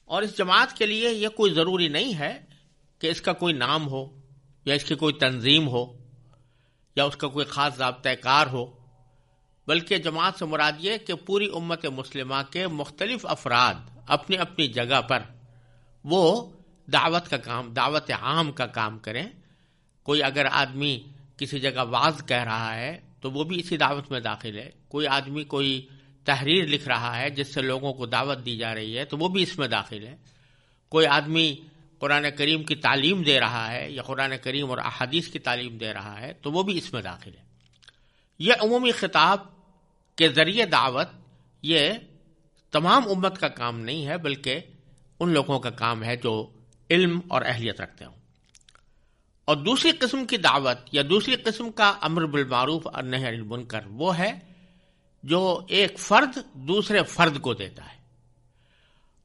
اور اس جماعت کے لیے یہ کوئی ضروری نہیں ہے کہ اس کا کوئی نام ہو یا اس کی کوئی تنظیم ہو یا اس کا کوئی خاص ضابطۂ کار ہو، بلکہ جماعت سے مراد یہ کہ پوری امت مسلمہ کے مختلف افراد اپنی اپنی جگہ پر وہ دعوت کا کام، دعوت عام کا کام کریں۔ کوئی اگر آدمی کسی جگہ وعظ کہہ رہا ہے تو وہ بھی اسی دعوت میں داخل ہے، کوئی آدمی کوئی تحریر لکھ رہا ہے جس سے لوگوں کو دعوت دی جا رہی ہے تو وہ بھی اس میں داخل ہے، کوئی آدمی قرآن کریم کی تعلیم دے رہا ہے یا قرآن کریم اور احادیث کی تعلیم دے رہا ہے تو وہ بھی اس میں داخل ہے۔ یہ عمومی خطاب کے ذریعے دعوت یہ تمام امت کا کام نہیں ہے، بلکہ ان لوگوں کا کام ہے جو علم اور اہلیت رکھتے ہوں۔ اور دوسری قسم کی دعوت یا دوسری قسم کا امر بالمعروف اور نہی عن المنکر وہ ہے جو ایک فرد دوسرے فرد کو دیتا ہے،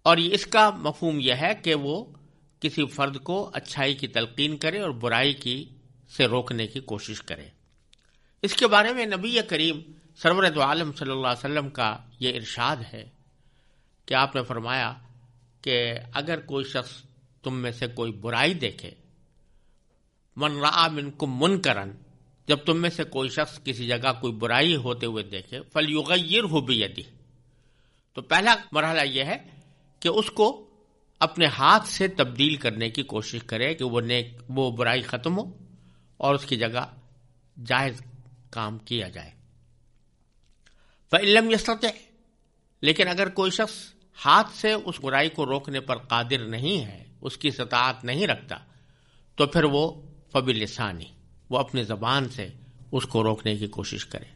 اور اس کا مفہوم یہ ہے کہ وہ کسی فرد کو اچھائی کی تلقین کرے اور برائی کی سے روکنے کی کوشش کرے۔ اس کے بارے میں نبی کریم سرور دو عالم صلی اللہ علیہ وسلم کا یہ ارشاد ہے کہ آپ نے فرمایا کہ اگر کوئی شخص تم میں سے کوئی برائی دیکھے، من رأى منکم منکرا، جب تم میں سے کوئی شخص کسی جگہ کوئی برائی ہوتے ہوئے دیکھے، فلیغیرہ بیدہ، تو پہلا مرحلہ یہ ہے کہ اس کو اپنے ہاتھ سے تبدیل کرنے کی کوشش کرے کہ وہ برائی ختم ہو اور اس کی جگہ جائز کام کیا جائے۔ فإن لم يستطع، لیکن اگر کوئی شخص ہاتھ سے اس برائی کو روکنے پر قادر نہیں ہے، اس کی استطاعت نہیں رکھتا، تو پھر وہ فبلسانی، وہ اپنی زبان سے اس کو روکنے کی کوشش کرے۔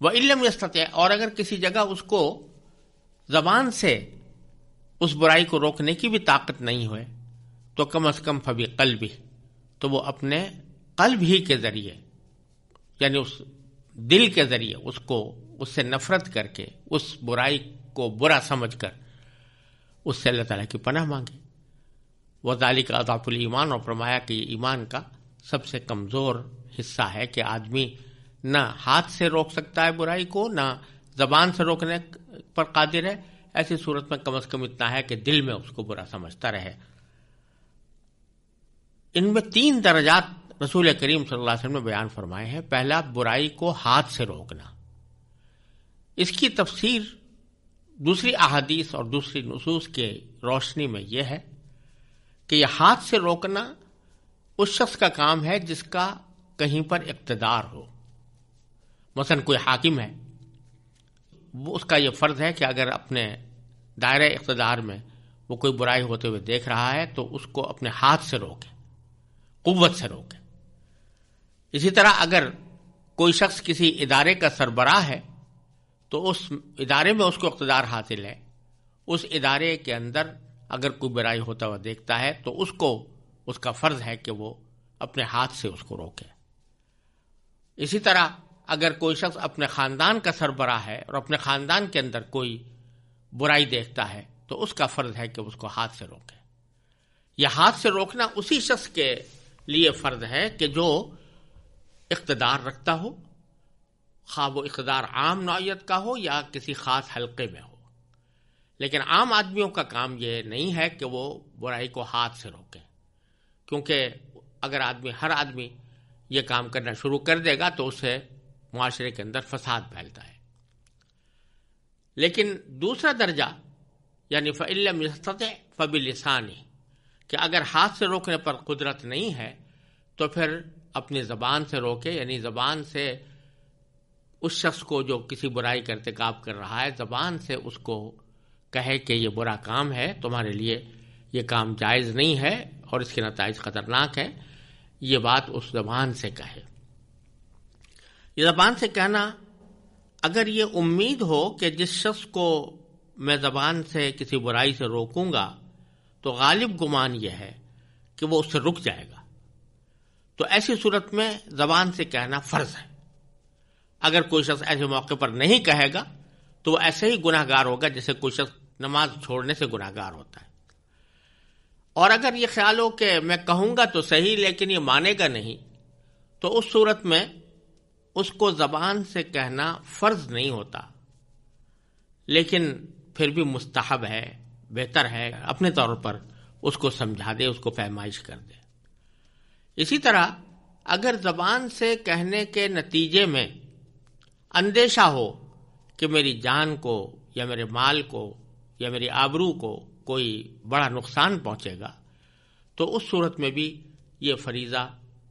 وإن لم يستطع، اور اگر کسی جگہ اس کو زبان سے اس برائی کو روکنے کی بھی طاقت نہیں ہوئے تو کم از کم فبقلبہ، تو وہ اپنے قلب ہی کے ذریعے، یعنی اس دل کے ذریعے اس سے نفرت کر کے، اس برائی کو برا سمجھ کر اس سے اللہ تعالیٰ کی پناہ مانگے۔ وذالک اضعف الایمان، اور فرمایا کہ یہ ایمان کا سب سے کمزور حصہ ہے کہ آدمی نہ ہاتھ سے روک سکتا ہے برائی کو، نہ زبان سے روکنے پر قادر ہے۔ ایسی صورت میں کم از کم اتنا ہے کہ دل میں اس کو برا سمجھتا رہے۔ ان میں 3 درجات رسول کریم صلی اللہ علیہ وسلم نے بیان فرمائے ہیں۔ پہلا، برائی کو ہاتھ سے روکنا۔ اس کی تفسیر دوسری احادیث اور دوسری نصوص کے روشنی میں یہ ہے کہ یہ ہاتھ سے روکنا اس شخص کا کام ہے جس کا کہیں پر اقتدار ہو۔ مثلا کوئی حاکم ہے، اس کا یہ فرض ہے کہ اگر اپنے دائرہ اقتدار میں وہ کوئی برائی ہوتے ہوئے دیکھ رہا ہے تو اس کو اپنے ہاتھ سے روکے، قوت سے روکے۔ اسی طرح اگر کوئی شخص کسی ادارے کا سربراہ ہے تو اس ادارے میں اس کو اقتدار حاصل ہے، اس ادارے کے اندر اگر کوئی برائی ہوتا ہوا دیکھتا ہے تو اس کا فرض ہے کہ وہ اپنے ہاتھ سے اس کو روکے۔ اسی طرح اگر کوئی شخص اپنے خاندان کا سربراہ ہے اور اپنے خاندان کے اندر کوئی برائی دیکھتا ہے تو اس کا فرض ہے کہ اس کو ہاتھ سے روکے۔ یہ ہاتھ سے روکنا اسی شخص کے لیے فرض ہے کہ جو اقتدار رکھتا ہو، خواہ وہ اقتدار عام نوعیت کا ہو یا کسی خاص حلقے میں ہو۔ لیکن عام آدمیوں کا کام یہ نہیں ہے کہ وہ برائی کو ہاتھ سے روکیں، کیونکہ اگر ہر آدمی یہ کام کرنا شروع کر دے گا تو اس سے معاشرے کے اندر فساد پھیلتا ہے۔ لیکن دوسرا درجہ یعنی فإن لم يستطع فبلسانہ، کہ اگر ہاتھ سے روکنے پر قدرت نہیں ہے تو پھر اپنی زبان سے روکے، یعنی زبان سے اس شخص کو جو کسی برائی کا ارتکاب کر رہا ہے، زبان سے اس کو کہے کہ یہ برا کام ہے، تمہارے لیے یہ کام جائز نہیں ہے اور اس کے نتائج خطرناک ہیں، یہ بات اس زبان سے کہے۔ یہ زبان سے کہنا، اگر یہ امید ہو کہ جس شخص کو میں زبان سے کسی برائی سے روکوں گا تو غالب گمان یہ ہے کہ وہ اس سے رک جائے گا، تو ایسی صورت میں زبان سے کہنا فرض ہے۔ اگر کوئی شخص ایسے موقع پر نہیں کہے گا تو وہ ایسے ہی گناہ گار ہوگا جیسے کوئی شخص نماز چھوڑنے سے گناہ گار ہوتا ہے۔ اور اگر یہ خیال ہو کہ میں کہوں گا تو صحیح لیکن یہ مانے گا نہیں، تو اس صورت میں اس کو زبان سے کہنا فرض نہیں ہوتا، لیکن پھر بھی مستحب ہے، بہتر ہے اپنے طور پر اس کو سمجھا دے، اس کو پیمائش کر دے۔ اسی طرح اگر زبان سے کہنے کے نتیجے میں اندیشہ ہو کہ میری جان کو یا میرے مال کو یا میری آبرو کو کوئی بڑا نقصان پہنچے گا تو اس صورت میں بھی یہ فریضہ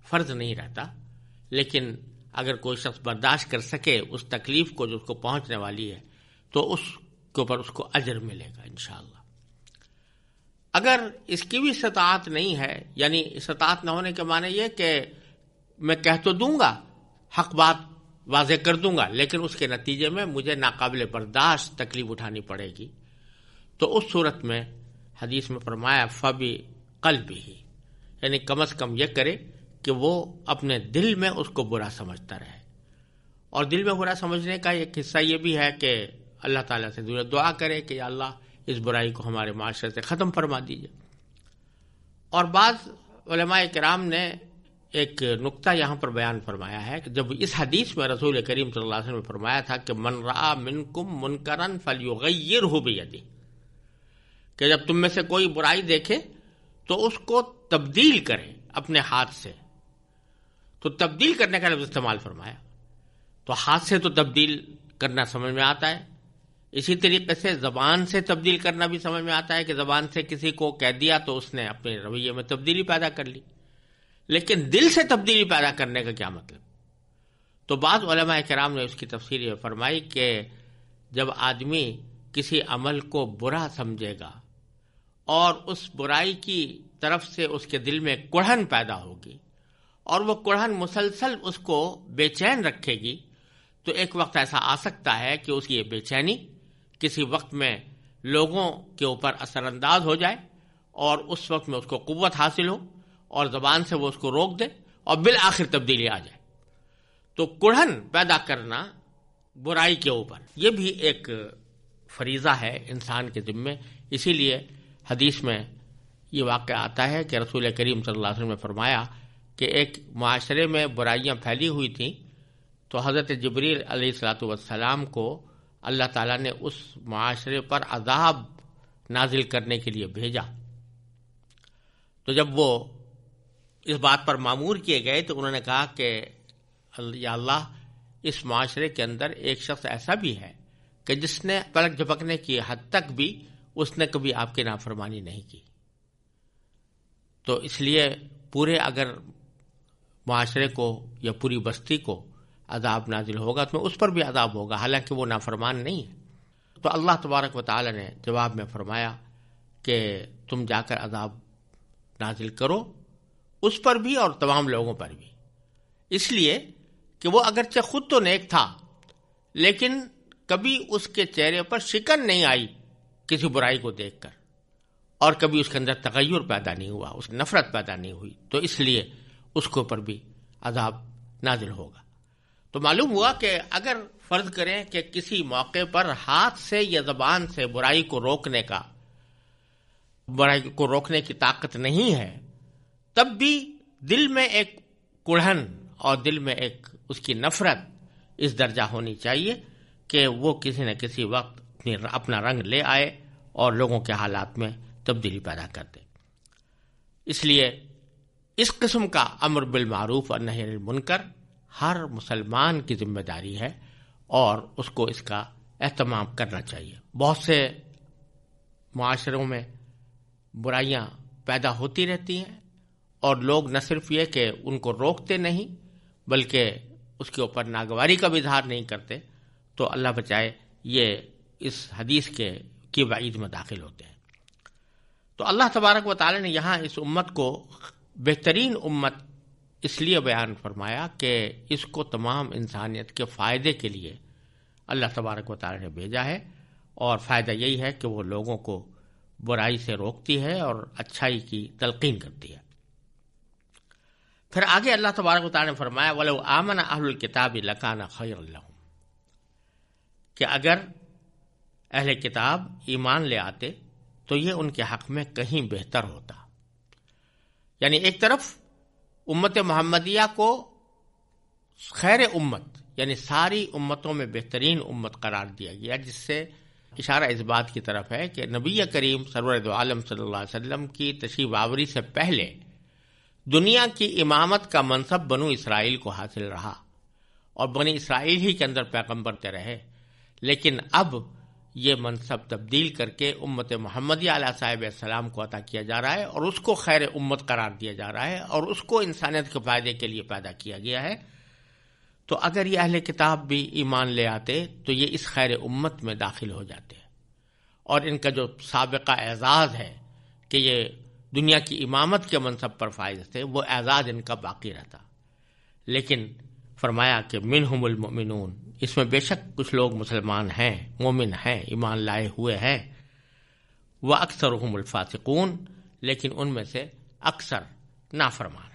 فرض نہیں رہتا، لیکن اگر کوئی شخص برداشت کر سکے اس تکلیف کو جو اس کو پہنچنے والی ہے تو اس کے اوپر اس کو اجر ملے گا انشاءاللہ۔ اگر اس کی بھی استطاعت نہیں ہے، یعنی استطاعت نہ ہونے کے معنی یہ کہ میں کہہ تو دوں گا، حق بات واضح کر دوں گا، لیکن اس کے نتیجے میں مجھے ناقابل برداشت تکلیف اٹھانی پڑے گی، تو اس صورت میں حدیث میں فرمایا فَبِقَلْبِهِ، یعنی کم از کم یہ کرے کہ وہ اپنے دل میں اس کو برا سمجھتا رہے۔ اور دل میں برا سمجھنے کا ایک حصہ یہ بھی ہے کہ اللہ تعالیٰ سے دعا کرے کہ یا اللہ اس برائی کو ہمارے معاشرے سے ختم فرما دیجیے۔ اور بعض علماء کرام نے ایک نقطہ یہاں پر بیان فرمایا ہے کہ جب اس حدیث میں رسول کریم صلی اللہ علیہ وسلم نے فرمایا تھا کہ من رآ منکم منکرا فلیغیرہ بیدہ، کہ جب تم میں سے کوئی برائی دیکھے تو اس کو تبدیل کرے اپنے ہاتھ سے، تو تبدیل کرنے کا لفظ استعمال فرمایا، تو ہاتھ سے تو تبدیل کرنا سمجھ میں آتا ہے، اسی طریقے سے زبان سے تبدیل کرنا بھی سمجھ میں آتا ہے کہ زبان سے کسی کو کہہ دیا تو اس نے اپنے رویے میں تبدیلی پیدا کر لی، لیکن دل سے تبدیلی پیدا کرنے کا کیا مطلب؟ تو بعض علماء کرام نے اس کی تفسیر یہ فرمائی کہ جب آدمی کسی عمل کو برا سمجھے گا اور اس برائی کی طرف سے اس کے دل میں کڑھن پیدا ہوگی اور وہ کڑھن مسلسل اس کو بے چین رکھے گی، تو ایک وقت ایسا آ سکتا ہے کہ اس کی یہ بے چینی کسی وقت میں لوگوں کے اوپر اثر انداز ہو جائے اور اس وقت میں اس کو قوت حاصل ہو اور زبان سے وہ اس کو روک دے اور بالآخر تبدیلی آ جائے۔ تو کڑھن پیدا کرنا برائی کے اوپر یہ بھی ایک فریضہ ہے انسان کے ذمے۔ اسی لیے حدیث میں یہ واقعہ آتا ہے کہ رسول کریم صلی اللہ علیہ وسلم نے فرمایا کہ ایک معاشرے میں برائیاں پھیلی ہوئی تھیں، تو حضرت جبریل علیہ الصلاۃ والسلام کو اللہ تعالیٰ نے اس معاشرے پر عذاب نازل کرنے کے لیے بھیجا۔ تو جب وہ اس بات پر مامور کیے گئے تو انہوں نے کہا کہ یا اللہ، اس معاشرے کے اندر ایک شخص ایسا بھی ہے کہ جس نے پلک جھپکنے کی حد تک بھی اس نے کبھی آپ کی نافرمانی نہیں کی، تو اس لیے پورے اگر معاشرے کو یا پوری بستی کو عذاب نازل ہوگا تو اس پر بھی عذاب ہوگا، حالانکہ وہ نافرمان نہیں ہے۔ تو اللہ تبارک و تعالی نے جواب میں فرمایا کہ تم جا کر عذاب نازل کرو اس پر بھی اور تمام لوگوں پر بھی، اس لیے کہ وہ اگرچہ خود تو نیک تھا لیکن کبھی اس کے چہرے پر شکن نہیں آئی کسی برائی کو دیکھ کر، اور کبھی اس کے اندر تغیر پیدا نہیں ہوا، اس کی نفرت پیدا نہیں ہوئی، تو اس لیے اس کے اوپر بھی عذاب نازل ہوگا۔ تو معلوم ہوا کہ اگر فرض کریں کہ کسی موقع پر ہاتھ سے یا زبان سے برائی کو روکنے کی طاقت نہیں ہے، تب بھی دل میں ایک کڑھن اور دل میں ایک اس کی نفرت اس درجہ ہونی چاہیے کہ وہ کسی نہ کسی وقت اپنا رنگ لے آئے اور لوگوں کے حالات میں تبدیلی پیدا کر دے۔ اس لیے اس قسم کا امر بالمعروف اور نہی عن المنکر ہر مسلمان کی ذمہ داری ہے اور اس کو اس کا اہتمام کرنا چاہیے۔ بہت سے معاشروں میں برائیاں پیدا ہوتی رہتی ہیں اور لوگ نہ صرف یہ کہ ان کو روکتے نہیں بلکہ اس کے اوپر ناگواری کا بھی اظہار نہیں کرتے، تو اللہ بچائے یہ اس حدیث کی وعید میں داخل ہوتے ہیں۔ تو اللہ تبارک و تعالی نے یہاں اس امت کو بہترین امت اس لیے بیان فرمایا کہ اس کو تمام انسانیت کے فائدے کے لیے اللہ تبارک و تعالی نے بھیجا ہے، اور فائدہ یہی ہے کہ وہ لوگوں کو برائی سے روکتی ہے اور اچھائی کی تلقین کرتی ہے۔ پھر آگے اللہ تبارک و تعالی نے فرمایا وَلَوْ آمَنَ أَهْلُ الْكِتَابِ لَكَانَ خَيْرًا لَهُمْ، کہ اگر اہل کتاب ایمان لے آتے تو یہ ان کے حق میں کہیں بہتر ہوتا۔ یعنی ایک طرف امت محمدیہ کو خیر امت یعنی ساری امتوں میں بہترین امت قرار دیا گیا، جس سے اشارہ اس بات کی طرف ہے کہ نبی کریم سرور دو عالم صلی اللہ علیہ وسلم کی تشریف آوری سے پہلے دنیا کی امامت کا منصب بنو اسرائیل کو حاصل رہا اور بنی اسرائیل ہی کے اندر پیغمبر تے رہے، لیکن اب یہ منصب تبدیل کر کے امت محمدیہ علیہ صاحب السلام کو عطا کیا جا رہا ہے اور اس کو خیر امت قرار دیا جا رہا ہے اور اس کو انسانیت کے فائدے کے لیے پیدا کیا گیا ہے۔ تو اگر یہ اہل کتاب بھی ایمان لے آتے تو یہ اس خیر امت میں داخل ہو جاتے اور ان کا جو سابقہ اعزاز ہے کہ یہ دنیا کی امامت کے منصب پر فائز تھے، وہ اعزاز ان کا باقی رہتا۔ لیکن فرمایا کہ منہم المؤمنون، اس میں بے شک کچھ لوگ مسلمان ہیں، مومن ہیں، ایمان لائے ہوئے ہیں، وَأَكْثَرُهُمُ الْفَاسِقُونَ، لیکن ان میں سے اکثر نافرمان ہیں۔